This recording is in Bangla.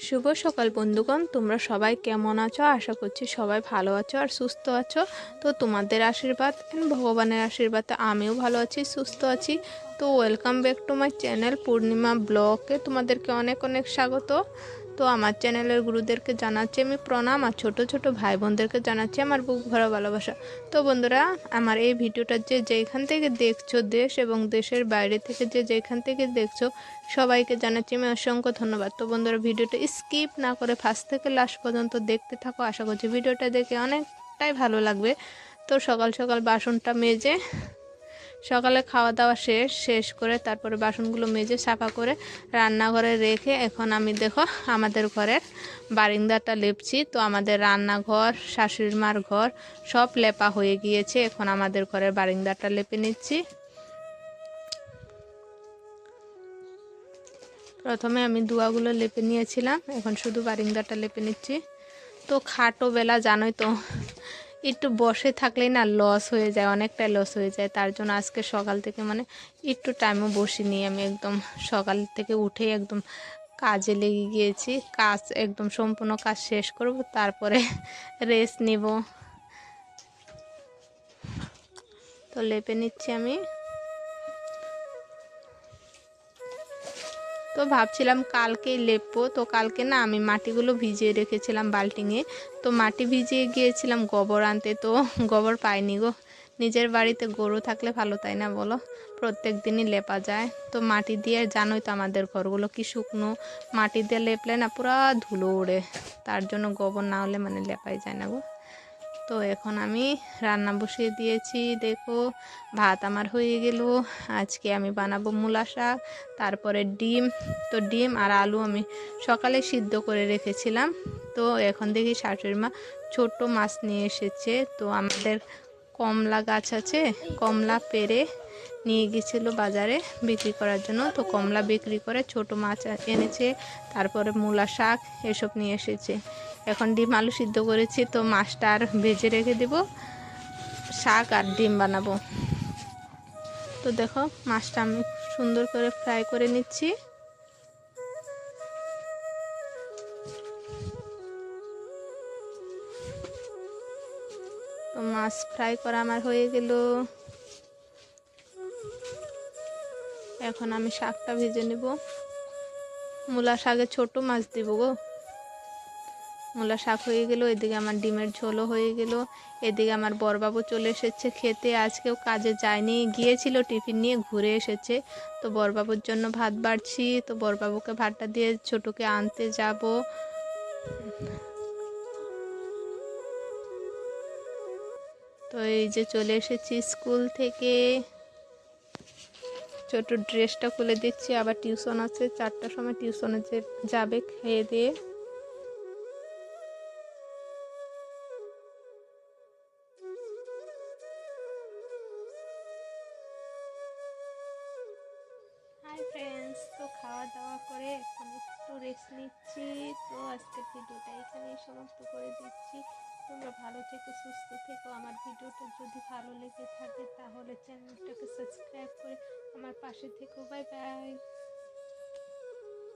শুভ সকাল বন্ধুগণ, তোমরা সবাই কেমন আছো? আশা করছি সবাই ভালো আছো আর সুস্থ আছো। তো তোমাদের আশীর্বাদ এন্ড ভগবানের আশীর্বাদে আমিও ভালো আছি, সুস্থ আছি। তো welcome back to my channel Purnima ব্লগে তোমাদেরকে অনেক অনেক স্বাগত। তো আমার চ্যানেলের গুরুদেরকে জানাচ্ছি আমি প্রণাম, আর ছোট ছোট ভাই বোনদেরকে জানাচ্ছি আমার বুক ভরা ভালোবাসা। তো বন্ধুরা, আমার এই ভিডিওটা যেখান থেকে দেখছো, দেশ এবং দেশের বাইরে থেকে যেখান থেকে দেখছো, সবাইকে জানাচ্ছি আমি অসংখ্য ধন্যবাদ। তো বন্ধুরা, ভিডিওটা স্কিপ না করে ফার্স্ট থেকে লাস্ট পর্যন্ত দেখতে থাকো। আশা করছি ভিডিওটা দেখে অনেকটাই ভালো লাগবে। তো সকাল সকাল বাসনটা মেজে, সকালে খাওয়া দাওয়া শেষ করে তারপরে বাসনগুলো মেজে সাফা করে রান্নাঘরে রেখে এখন আমি দেখো আমাদের ঘরের বারান্দাটা লেপছি। তো আমাদের রান্নাঘর, শাশুড়ি মার ঘর সব লেপা হয়ে গিয়েছে, এখন আমাদের ঘরের বারান্দাটা লেপে নিচ্ছি। প্রথমে আমি দুয়াগুলো লেপে নিয়েছিলাম, এখন শুধু বারান্দাটা লেপে নিচ্ছি। তো খাটো বেলা জানোই তো, একটু বসে থাকলেই না লস হয়ে যায়, অনেকটাই লস হয়ে যায়। তার জন্য আজকে সকাল থেকে একটু টাইমও বসিনি, আমি একদম সকাল থেকে উঠেই একদম কাজে লেগে গিয়েছি। কাজ একদম সম্পূর্ণ কাজ শেষ করব, তারপরে রেস্ট নিব। তো লেপে নিচ্ছি আমি। তো ভাবছিলাম কালকেই লেপবো, তো কালকে না আমি মাটিগুলো ভিজিয়ে রেখেছিলাম বালতিতে। তো মাটি ভিজিয়ে গিয়েছিলাম গোবর আনতে, তো গোবর পাইনি গো। নিজের বাড়িতে গরু থাকলে ভালো, তাই না বলো? প্রত্যেক দিনই লেপা যায়। তো মাটি দিয়ে, জানোই তো আমাদের ঘরগুলো কি শুকনো, মাটি দিয়ে লেপলে না পুরো ধুলো ওড়ে। তার জন্য গোবর না হলে লেপাই যায় না গো। তো এখন আমি রান্না বসিয়ে দিয়েছি, দেখো ভাত আমার হয়ে গেল। আজকে আমি বানাবো মূলা শাক, তারপরে ডিম। তো ডিম আর আলু আমি সকালে সিদ্ধ করে রেখেছিলাম। তো এখন দেখি শাশুড়ি মা ছোট্ট মাছ নিয়ে এসেছে। তো আমাদের কমলা গাছ আছে, কমলা পেড়ে নিয়ে গেছিলো বাজারে বিক্রি করার জন্য। তো কমলা বিক্রি করে ছোট মাছ এনেছে, তারপরে মূলা শাক এসব নিয়ে এসেছে। এখন ডিম আলু সিদ্ধ করেছি, তো মাছটা আর ভেজে রেখে দেব, শাক আর ডিম বানাবো। তো দেখো মাছটা আমি সুন্দর করে ফ্রাই করে নিচ্ছি। তো মাছ ফ্রাই করা আমার হয়ে গেল। এখন আমি শাকটা ভেজে নেব। মূলা শাকে ছোট মাছ দিব গো। মূলা শাক হয়ে গেল, এদিকে আমার ডিমের ঝোলও হয়ে গেল। এদিকে আমার বড়বাবু চলে এসেছে খেতে, আজকেও কাজে যায়নি, গিয়েছিল টিফিন নিয়ে ঘুরে এসেছে। তো বড়বাবুর জন্য ভাত বাড়ছি। তো বড়বাবুকে ভাতটা দিয়ে ছোটকে আনতে যাব। তো এই যে চলে এসেছি স্কুল থেকে। ছোট ড্রেসটা খুলে দিচ্ছি, আবার টিউশন আছে, 4টার সময় টিউশনে যাবে খেয়ে দিয়ে। হাই ফ্রেন্ডস, তো খাওয়া দাওয়া করে এখন একটু রেস্ট নিচ্ছি। তো আজকের ভিডিওটা এখানেই সমাপ্ত করে দিচ্ছি। তোমরা ভালো থেকো, সুস্থ থেকো। আমার ভিডিওটা যদি ভালো লেগে থাকে তাহলে চ্যানেলটাকে সাবস্ক্রাইব করে আমার পাশে থেকো। Bye bye.